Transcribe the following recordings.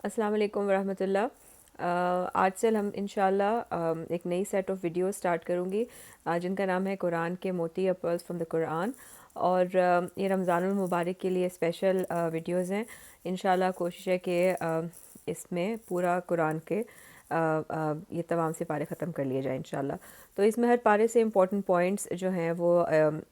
السلام علیکم ورحمۃ اللہ۔ آج سے ہم انشاءاللہ ایک نئی سیٹ آف ویڈیو سٹارٹ کروں گی جن کا نام ہے قرآن کے موتی پرلز فرام دا قرآن، اور یہ رمضان المبارک کے لیے اسپیشل ویڈیوز ہیں۔ انشاءاللہ کوشش ہے کہ اس میں پورا قرآن کے یہ تمام سے پارے ختم کر لیے جائیں انشاءاللہ۔ تو اس میں ہر پارے سے امپورٹنٹ پوائنٹس جو ہیں وہ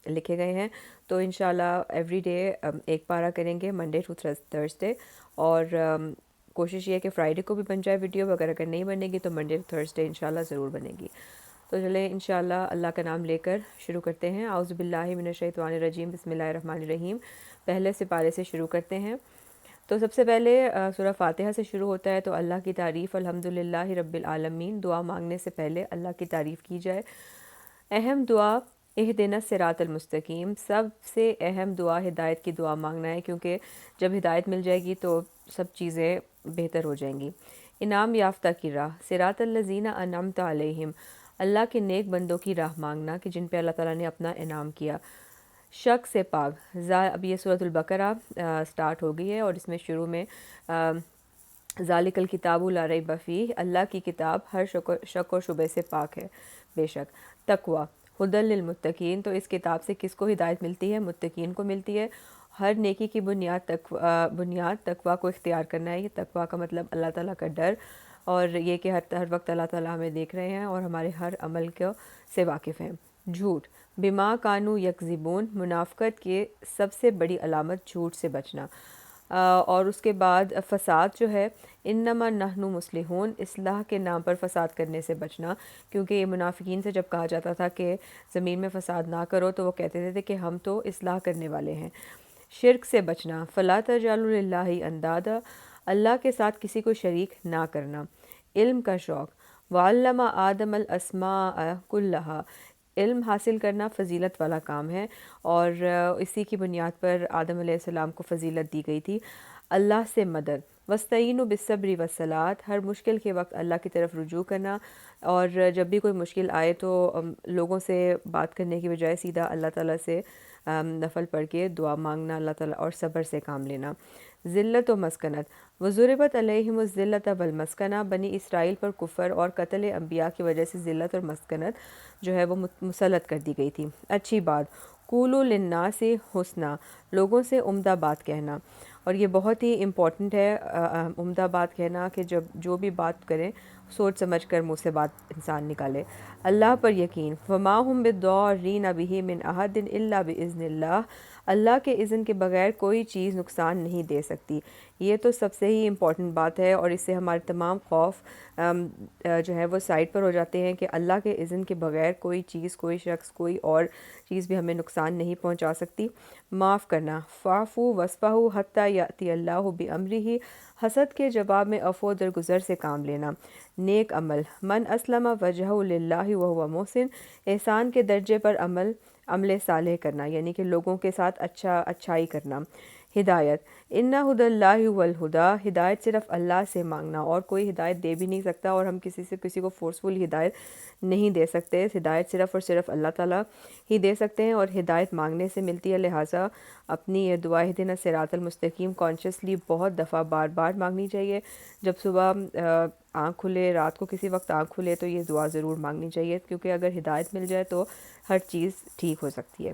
لکھے گئے ہیں، تو انشاءاللہ ایوری ڈے ایک پارہ کریں گے، منڈے ٹو تھرسڈے، اور کوشش یہ ہے کہ فرائیڈے کو بھی بن جائے ویڈیو، اگر نہیں بنے گی تو منڈے تھرسڈے انشاءاللہ ضرور بنے گی۔ تو چلیں انشاءاللہ اللہ کا نام لے کر شروع کرتے ہیں۔ اعوذ باللہ من الشیطان الرجیم، بسم اللہ الرحمن الرحیم۔ پہلے سپارے سے شروع کرتے ہیں۔ تو سب سے پہلے سورہ فاتحہ سے شروع ہوتا ہے، تو اللہ کی تعریف، الحمدللہ رب العالمین۔ دعا مانگنے سے پہلے اللہ کی تعریف کی جائے۔ اہم دعا اہدنا الصراط المستقیم، سب سے اہم دعا ہدایت کی دعا مانگنا ہے، کیونکہ جب ہدایت مل جائے گی تو سب چیزیں بہتر ہو جائیں گی۔ انعام یافتہ کی راہ، صراط الذین انعمت علیہم، اللہ کے نیک بندوں کی راہ مانگنا کہ جن پہ اللہ تعالیٰ نے اپنا انعام کیا۔ شک سے پاک، اب یہ سورۃ البقرہ سٹارٹ ہو گئی ہے، اور اس میں شروع میں ذالک الکتاب لا ریب فیہ، اللہ کی کتاب ہر شک و شبہ سے پاک ہے بے شک۔ تقوی، ہدی للمتقین، تو اس کتاب سے کس کو ہدایت ملتی ہے؟ متقین کو ملتی ہے۔ ہر نیکی کی بنیاد تقوی کو اختیار کرنا ہے۔ یہ تقوی کا مطلب اللہ تعالیٰ کا ڈر، اور یہ کہ ہر وقت اللہ تعالیٰ ہمیں دیکھ رہے ہیں اور ہمارے ہر عمل سے واقف ہیں۔ جھوٹ، بما کانوا یکذبون، منافقت کی سب سے بڑی علامت جھوٹ سے بچنا۔ اور اس کے بعد فساد جو ہے، انما نحن مصلحون، اصلاح کے نام پر فساد کرنے سے بچنا، کیونکہ یہ منافقین سے جب کہا جاتا تھا کہ زمین میں فساد نہ کرو تو وہ کہتے تھے کہ ہم تو اصلاح کرنے والے ہیں۔ شرک سے بچنا، فلا تجعلوا للہ اندادا، اللہ کے ساتھ کسی کو شریک نہ کرنا۔ علم کا شوق، وعلم آدم الاسماء کلہا، علم حاصل کرنا فضیلت والا کام ہے، اور اسی کی بنیاد پر آدم علیہ السلام کو فضیلت دی گئی تھی۔ اللہ سے مدد، واستعینوا بالصبر والصلاۃ، ہر مشکل کے وقت اللہ کی طرف رجوع کرنا، اور جب بھی کوئی مشکل آئے تو لوگوں سے بات کرنے کی بجائے سیدھا اللہ تعالیٰ سے نفل پڑھ کے دعا مانگنا اللہ تعالیٰ، اور صبر سے کام لینا۔ ذلت و مسکنت، وضربت علیہم الذلۃ والمسکنہ، بنی اسرائیل پر کفر اور قتل انبیاء کی وجہ سے ذلت اور مسکنت جو ہے وہ مسلط کر دی گئی تھی۔ اچھی بات، قولوا للناس حسنا، لوگوں سے عمدہ بات کہنا، اور یہ بہت ہی امپورٹنٹ ہے عمدہ بات کہنا، کہ جب جو بھی بات کریں سوچ سمجھ کر منہ سے بات انسان نکالے۔ اللہ پر یقین، وما ہم بالضارین بہ من احد الا باذن اللہ، اللہ کے اذن کے بغیر کوئی چیز نقصان نہیں دے سکتی۔ یہ تو سب سے ہی امپورٹنٹ بات ہے، اور اس سے ہمارے تمام خوف جو ہے وہ سائڈ پر ہو جاتے ہیں، کہ اللہ کے اذن کے بغیر کوئی چیز، کوئی شخص، کوئی اور چیز بھی ہمیں نقصان نہیں پہنچا سکتی۔ معاف کرنا، فاعفوا واصفحوا حتی یأتی اللہ بامرہ، حسد کے جواب میں عفو و درگزر سے کام لینا۔ نیک عمل، من اسلم وجہہ للہ وہو محسن، احسان کے درجے پر عمل صالح کرنا، یعنی کہ لوگوں کے ساتھ اچھائی کرنا۔ ہدایت، ان ھدی اللہ ھو الھدی، ہدایت صرف اللہ سے مانگنا، اور کوئی ہدایت دے بھی نہیں سکتا، اور ہم کسی کو فورسفل ہدایت نہیں دے سکتے۔ ہدایت صرف اور صرف اللہ تعالیٰ ہی دے سکتے ہیں، اور ہدایت مانگنے سے ملتی ہے، لہٰذا اپنی یہ دعا اہدنا الصراط المستقیم کانشیسلی بہت دفعہ بار بار مانگنی چاہیے۔ جب صبح آنکھ کھلے، رات کو کسی وقت آنکھ کھلے، تو یہ دعا ضرور مانگنی چاہیے، کیونکہ اگر ہدایت مل جائے تو ہر چیز ٹھیک ہو سکتی ہے۔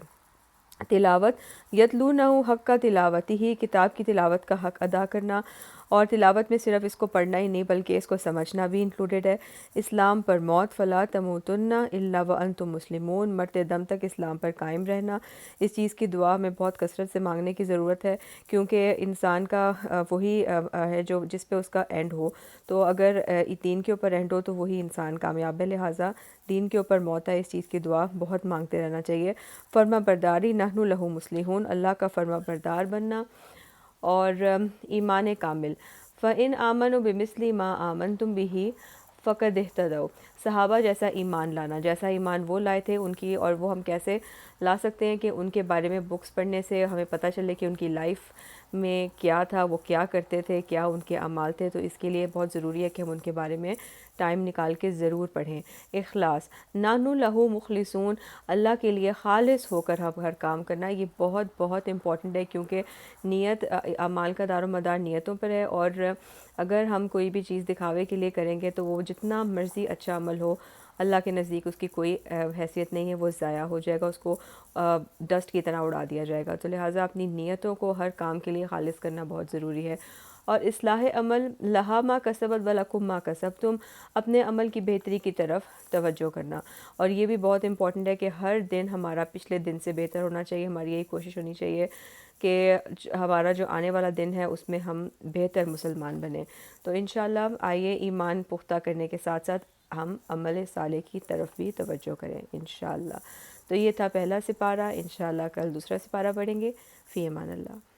تلاوت، یتلونہ حق تلاوتہ، کتاب کی تلاوت کا حق ادا کرنا، اور تلاوت میں صرف اس کو پڑھنا ہی نہیں بلکہ اس کو سمجھنا بھی انکلوڈیڈ ہے۔ اسلام پر موت، فلا تموتن الا وانتم مسلمون، مرتے دم تک اسلام پر قائم رہنا۔ اس چیز کی دعا میں بہت کثرت سے مانگنے کی ضرورت ہے، کیونکہ انسان کا وہی ہے جو جس پہ اس کا اینڈ ہو، تو اگر دین کے اوپر اینڈ ہو تو وہی انسان کامیاب ہے، لہٰذا دین کے اوپر موت ہے، اس چیز کی دعا بہت مانگتے رہنا چاہیے۔ فرما برداری، نحن لہ مصلحون، اللہ کا فرما بردار بننا، اور ایمان کامل، فَإِنْ آمَنُوا بِمِثْلِ مَا آمَنْتُمْ بِهِ فَقَدِ اهْتَدَوْا، صحابہ جیسا ایمان لانا، جیسا ایمان وہ لائے تھے ان کی، اور وہ ہم کیسے لا سکتے ہیں کہ ان کے بارے میں بکس پڑھنے سے ہمیں پتہ چلے کہ ان کی لائف میں کیا تھا، وہ کیا کرتے تھے، کیا ان کے اعمال تھے، تو اس کے لیے بہت ضروری ہے کہ ہم ان کے بارے میں ٹائم نکال کے ضرور پڑھیں۔ اخلاص، نانو لہو مخلصون، اللہ کے لیے خالص ہو کر ہر کام کرنا، یہ بہت بہت امپورٹنٹ ہے، کیونکہ نیت، اعمال کا دار و مدار نیتوں پر ہے، اور اگر ہم کوئی بھی چیز دکھاوے کے لیے کریں گے تو وہ جتنا مرضی اچھا عمل ہو، اللہ کے نزدیک اس کی کوئی حیثیت نہیں ہے، وہ ضائع ہو جائے گا، اس کو ڈسٹ کی طرح اڑا دیا جائے گا۔ تو لہٰذا اپنی نیتوں کو ہر کام کے لیے خالص کرنا بہت ضروری ہے۔ اور اصلاح عمل، لہا ما کسبت ولکم ما کسبتم، اپنے عمل کی بہتری کی طرف توجہ کرنا، اور یہ بھی بہت امپورٹنٹ ہے کہ ہر دن ہمارا پچھلے دن سے بہتر ہونا چاہیے، ہماری یہی کوشش ہونی چاہیے کہ ہمارا جو آنے والا دن ہے اس میں ہم بہتر مسلمان بنیں۔ تو انشاءاللہ آئیے ایمان پختہ کرنے کے ساتھ ساتھ ہم عمل صالح کی طرف بھی توجہ کریں انشاءاللہ۔ تو یہ تھا پہلا سپارہ، انشاءاللہ کل دوسرا سپارہ پڑھیں گے۔ فی امان اللہ۔